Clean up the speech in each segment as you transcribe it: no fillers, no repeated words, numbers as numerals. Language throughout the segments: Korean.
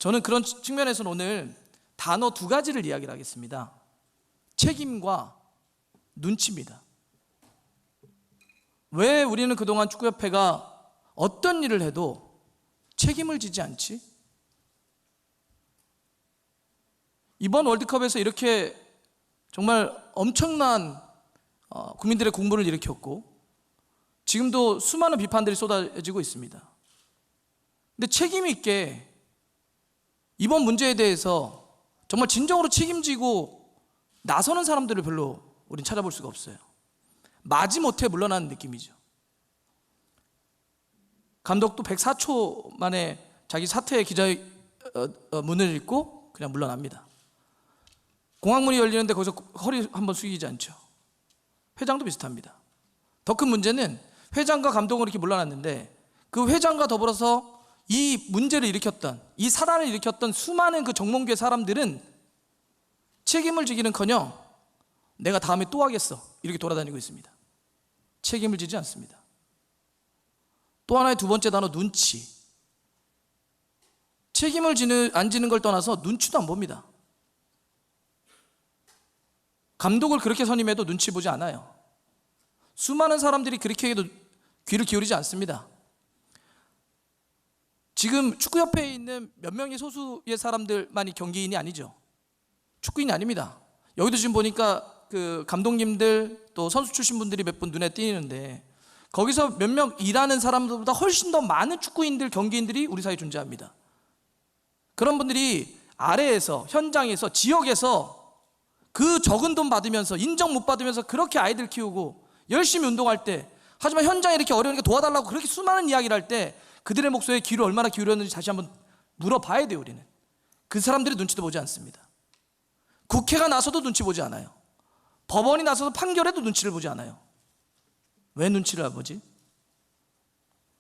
저는 그런 측면에서는 오늘 단어 두 가지를 이야기를 하겠습니다. 책임과 눈치입니다. 왜 우리는 그동안 축구협회가 어떤 일을 해도 책임을 지지 않지? 이번 월드컵에서 이렇게 정말 엄청난 국민들의 공분을 일으켰고 지금도 수많은 비판들이 쏟아지고 있습니다. 근데 책임 있게 이번 문제에 대해서 정말 진정으로 책임지고 나서는 사람들을 별로 우린 찾아볼 수가 없어요. 마지못해 물러나는 느낌이죠. 감독도 104초 만에 자기 사퇴 기자의 문을 읽고 그냥 물러납니다. 공항문이 열리는데 거기서 허리 한번 숙이지 않죠. 회장도 비슷합니다. 더 큰 문제는 회장과 감독은 이렇게 물러났는데 그 회장과 더불어서 이 문제를 일으켰던, 이 사단을 일으켰던 수많은 그 정몽규의 사람들은 책임을 지기는커녕 내가 다음에 또 하겠어 이렇게 돌아다니고 있습니다. 책임을 지지 않습니다. 또 하나의 두 번째 단어, 눈치. 책임을 안 지는 걸 떠나서 눈치도 안 봅니다. 감독을 그렇게 선임해도 눈치 보지 않아요. 수많은 사람들이 그렇게 해도 귀를 기울이지 않습니다. 지금 축구협회에 있는 몇 명의 소수의 사람들만이 경기인이 아니죠. 축구인이 아닙니다. 여기도 지금 보니까 그 감독님들 또 선수 출신 분들이 몇 분 눈에 띄는데 거기서 몇 명 일하는 사람들보다 훨씬 더 많은 축구인들, 경기인들이 우리 사회에 존재합니다. 그런 분들이 아래에서, 현장에서, 지역에서 그 적은 돈 받으면서 인정 못 받으면서 그렇게 아이들 키우고 열심히 운동할 때, 하지만 현장에 이렇게 어려우니까 도와달라고 그렇게 수많은 이야기를 할 때 그들의 목소리에 귀를 얼마나 기울였는지 다시 한번 물어봐야 돼요. 우리는 그 사람들이 눈치도 보지 않습니다. 국회가 나서도 눈치 보지 않아요. 법원이 나서서 판결해도 눈치를 보지 않아요. 왜 눈치를 안 보지?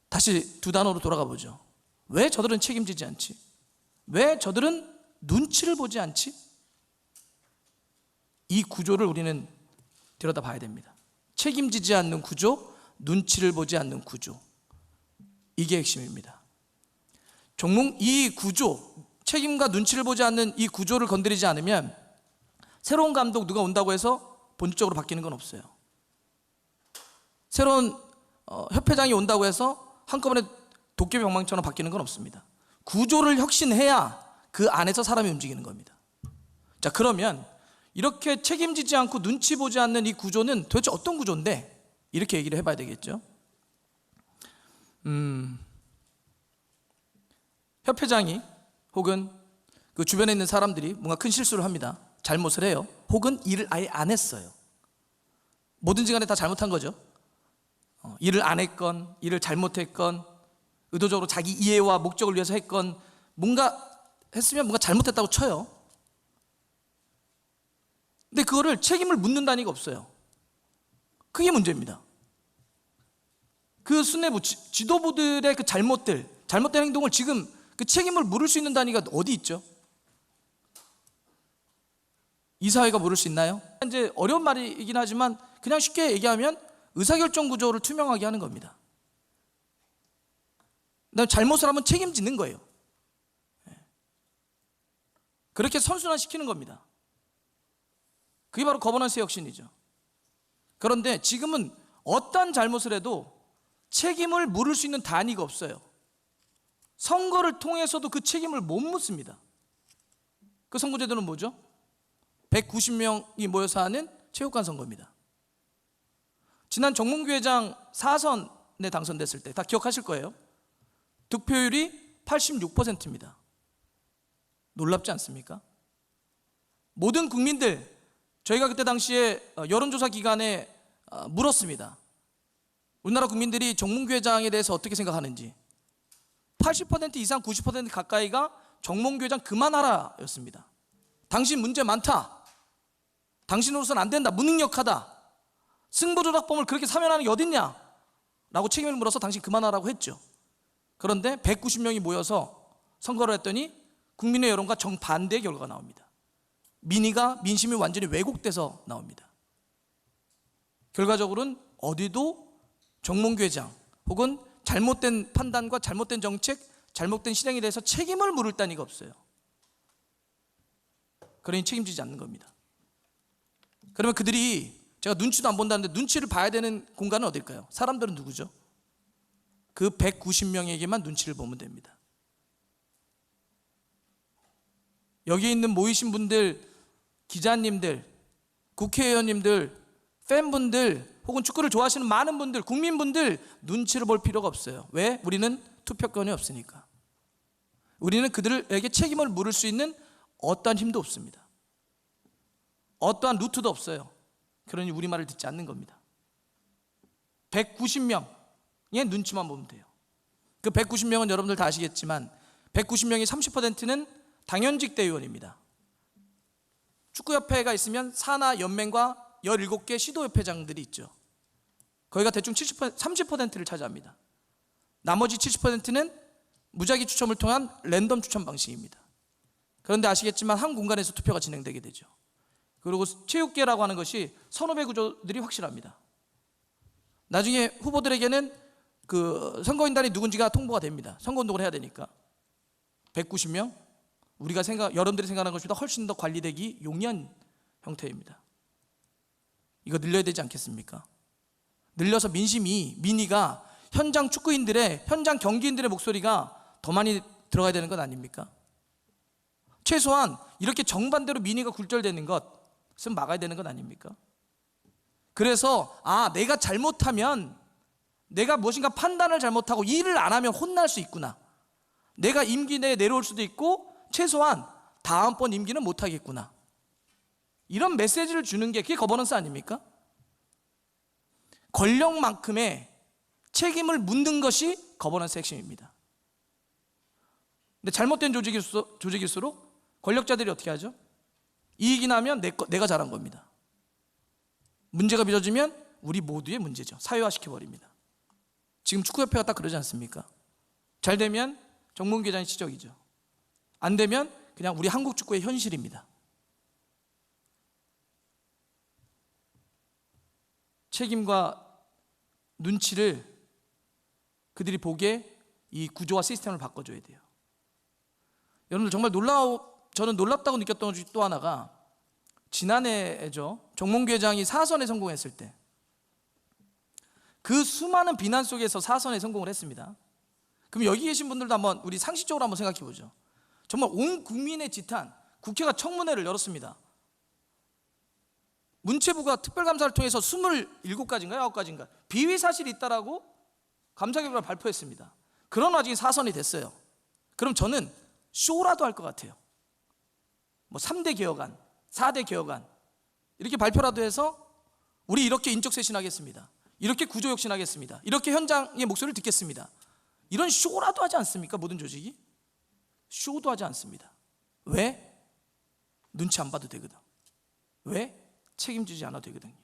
다시 두 단어로 돌아가 보죠. 왜 저들은 책임지지 않지? 왜 저들은 눈치를 보지 않지? 이 구조를 우리는 들여다봐야 됩니다. 책임지지 않는 구조, 눈치를 보지 않는 구조. 이게 핵심입니다. 이 구조, 책임과 눈치를 보지 않는 이 구조를 건드리지 않으면 새로운 감독 누가 온다고 해서 본질적으로 바뀌는 건 없어요. 새로운 협회장이 온다고 해서 한꺼번에 도깨비방망이처럼 바뀌는 건 없습니다. 구조를 혁신해야 그 안에서 사람이 움직이는 겁니다. 자, 그러면 이렇게 책임지지 않고 눈치 보지 않는 이 구조는 도대체 어떤 구조인데? 이렇게 얘기를 해봐야 되겠죠. 협회장이 혹은 그 주변에 있는 사람들이 뭔가 큰 실수를 합니다. 잘못을 해요. 혹은 일을 아예 안 했어요. 뭐든지 간에 다 잘못한 거죠. 일을 안 했건, 일을 잘못했건, 의도적으로 자기 이해와 목적을 위해서 했건, 뭔가 했으면 뭔가 잘못했다고 쳐요. 근데 그거를 책임을 묻는 단위가 없어요. 그게 문제입니다. 그 수뇌부, 지도부들의 그 잘못된 행동을 지금 그 책임을 물을 수 있는 단위가 어디 있죠? 이 사회가 물을 수 있나요? 이제 어려운 말이긴 하지만 그냥 쉽게 얘기하면 의사결정 구조를 투명하게 하는 겁니다. 그다음에 잘못을 하면 책임지는 거예요. 그렇게 선순환시키는 겁니다. 그게 바로 거버넌스 혁신이죠. 그런데 지금은 어떤 잘못을 해도 책임을 물을 수 있는 단위가 없어요. 선거를 통해서도 그 책임을 못 묻습니다. 그 선거제도는 뭐죠? 190명이 모여서 하는 체육관 선거입니다. 지난 정몽규 회장 4선에 당선됐을 때 다 기억하실 거예요. 득표율이 86%입니다. 놀랍지 않습니까? 모든 국민들, 저희가 그때 당시에 여론조사 기간에 물었습니다. 우리나라 국민들이 정몽규 회장에 대해서 어떻게 생각하는지. 80% 이상 90% 가까이가 정몽규 회장 그만하라 였습니다. 당신 문제 많다. 당신으로서는 안 된다. 무능력하다. 승부조작범을 그렇게 사면하는 게 어딨냐 라고 책임을 물어서 당신 그만하라고 했죠. 그런데 190명이 모여서 선거를 했더니 국민의 여론과 정반대의 결과가 나옵니다. 민심이 완전히 왜곡돼서 나옵니다. 결과적으로는 어디도 정몽규 회장 혹은 잘못된 판단과 잘못된 정책, 잘못된 실행에 대해서 책임을 물을 단위가 없어요. 그러니 책임지지 않는 겁니다. 그러면 그들이, 제가 눈치도 안 본다는데 눈치를 봐야 되는 공간은 어딜까요? 사람들은 누구죠? 그 190명에게만 눈치를 보면 됩니다. 여기 있는 모이신 분들, 기자님들, 국회의원님들, 팬분들, 혹은 축구를 좋아하시는 많은 분들, 국민분들 눈치를 볼 필요가 없어요. 왜? 우리는 투표권이 없으니까. 우리는 그들에게 책임을 물을 수 있는 어떠한 힘도 없습니다. 어떠한 루트도 없어요. 그러니 우리 말을 듣지 않는 겁니다. 190명의 눈치만 보면 돼요. 그 190명은 여러분들 다 아시겠지만 190명의 30%는 당연직 대의원입니다. 축구협회가 있으면 산하 연맹과 17개 시도협회장들이 있죠. 거기가 대충 30%를 차지합니다. 나머지 70%는 무작위 추첨을 통한 랜덤 추첨 방식입니다. 그런데 아시겠지만 한 공간에서 투표가 진행되게 되죠. 그리고 체육계라고 하는 것이 선후배 구조들이 확실합니다. 나중에 후보들에게는 그 선거인단이 누군지가 통보가 됩니다. 선거운동을 해야 되니까. 190명, 여러분들이 생각하는 것보다 훨씬 더 관리되기 용이한 형태입니다. 이거 늘려야 되지 않겠습니까? 늘려서 민의가 현장 축구인들의, 현장 경기인들의 목소리가 더 많이 들어가야 되는 것 아닙니까? 최소한 이렇게 정반대로 민의가 굴절되는 것은 막아야 되는 것 아닙니까? 그래서 내가 잘못하면, 내가 무엇인가 판단을 잘못하고 일을 안 하면 혼날 수 있구나, 내가 임기 내에 내려올 수도 있고 최소한 다음번 임기는 못하겠구나, 이런 메시지를 주는 게 그게 거버넌스 아닙니까? 권력만큼의 책임을 묻는 것이 거버넌스 핵심입니다. 근데 잘못된 조직일수록 권력자들이 어떻게 하죠? 이익이 나면 내가 잘한 겁니다. 문제가 빚어지면 우리 모두의 문제죠. 사회화시켜버립니다. 지금 축구협회가 딱 그러지 않습니까? 잘 되면 정몽규 회장이 지적이죠. 안 되면 그냥 우리 한국 축구의 현실입니다. 책임과 눈치를 그들이 보게 이 구조와 시스템을 바꿔줘야 돼요. 여러분들 정말 저는 놀랍다고 느꼈던 것 또 하나가 지난해죠. 정몽규 회장이 4선에 성공했을 때 그 수많은 비난 속에서 4선에 성공을 했습니다. 그럼 여기 계신 분들도 한번 우리 상식적으로 한번 생각해 보죠. 정말 온 국민의 지탄, 국회가 청문회를 열었습니다. 문체부가 특별감사를 통해서 27가지인가요? 9가지인가 비위 사실이 있다라고 감사 결과를 발표했습니다. 그런 와중에 4선이 됐어요. 그럼 저는 쇼라도 할 것 같아요. 뭐 3대 개혁안, 4대 개혁안 이렇게 발표라도 해서 우리 이렇게 인적 쇄신하겠습니다, 이렇게 구조 혁신하겠습니다, 이렇게 현장의 목소리를 듣겠습니다, 이런 쇼라도 하지 않습니까? 모든 조직이 쇼도 하지 않습니다. 왜? 눈치 안 봐도 되거든. 왜? 책임지지 않아도 되거든요.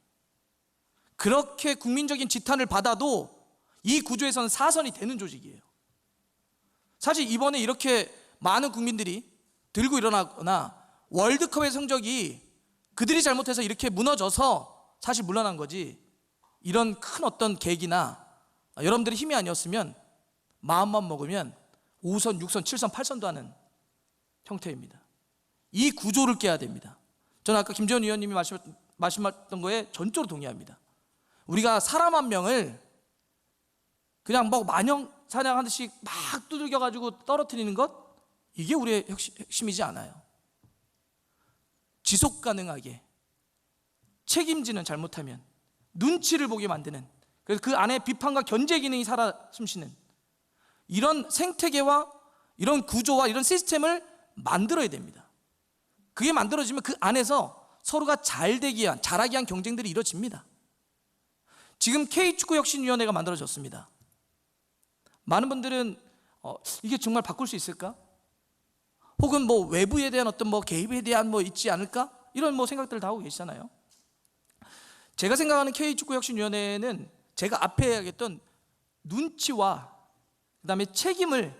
그렇게 국민적인 지탄을 받아도 이 구조에서는 4선이 되는 조직이에요. 사실 이번에 이렇게 많은 국민들이 들고 일어나거나 월드컵의 성적이 그들이 잘못해서 이렇게 무너져서 사실 물러난 거지, 이런 큰 어떤 계기나 여러분들의 힘이 아니었으면 마음만 먹으면 5선, 6선, 7선, 8선도 하는 형태입니다. 이 구조를 깨야 됩니다. 저는 아까 김재원 의원님이 말씀하셨던 거에 전적으로 동의합니다. 우리가 사람 한 명을 그냥 막 마냥 사냥하듯이 막 두들겨가지고 떨어뜨리는 것, 이게 우리의 핵심이지 않아요. 지속 가능하게 책임지는, 잘못하면 눈치를 보게 만드는, 그래서 그 안에 비판과 견제 기능이 살아 숨쉬는 이런 생태계와 이런 구조와 이런 시스템을 만들어야 됩니다. 그게 만들어지면 그 안에서 서로가 잘하기 위한 경쟁들이 이루어집니다. 지금 K축구혁신위원회가 만들어졌습니다. 많은 분들은 이게 정말 바꿀 수 있을까? 혹은 뭐 외부에 대한 어떤 뭐 개입에 대한 뭐 있지 않을까? 이런 뭐 생각들을 다 하고 계시잖아요. 제가 생각하는 K축구혁신위원회는 제가 앞에 이야기했던 눈치와 그다음에 책임을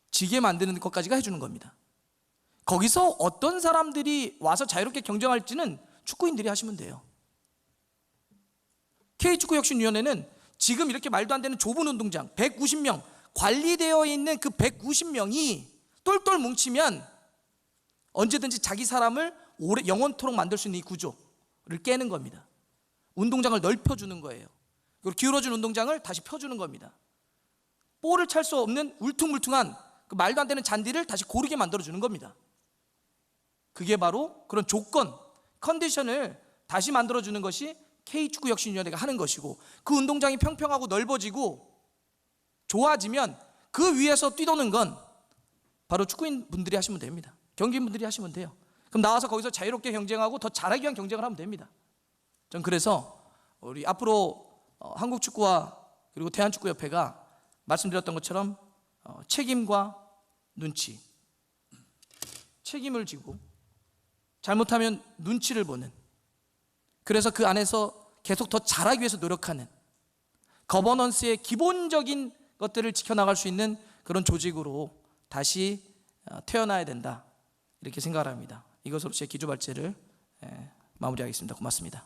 지게 만드는 것까지가 해주는 겁니다. 거기서 어떤 사람들이 와서 자유롭게 경쟁할지는 축구인들이 하시면 돼요. K축구혁신위원회는 지금 이렇게 말도 안 되는 좁은 운동장 190명, 관리되어 있는 그 190명이 똘똘 뭉치면 언제든지 자기 사람을 영원토록 만들 수 있는 이 구조를 깨는 겁니다. 운동장을 넓혀주는 거예요. 그리고 기울어진 운동장을 다시 펴주는 겁니다. 볼을 찰 수 없는 울퉁불퉁한 그 말도 안 되는 잔디를 다시 고르게 만들어주는 겁니다. 그게 바로 그런 조건, 컨디션을 다시 만들어주는 것이 K축구혁신위원회가 하는 것이고, 그 운동장이 평평하고 넓어지고 좋아지면 그 위에서 뛰도는 건 바로 축구인 분들이 하시면 됩니다. 경기인 분들이 하시면 돼요. 그럼 나와서 거기서 자유롭게 경쟁하고 더 잘하기 위한 경쟁을 하면 됩니다. 전 그래서 우리 앞으로 한국축구와 그리고 대한축구협회가 말씀드렸던 것처럼 책임과 눈치, 책임을 지고 잘못하면 눈치를 보는, 그래서 그 안에서 계속 더 잘하기 위해서 노력하는 거버넌스의 기본적인 것들을 지켜나갈 수 있는 그런 조직으로 다시 태어나야 된다, 이렇게 생각을 합니다. 이것으로 제 기조 발제를 마무리하겠습니다. 고맙습니다.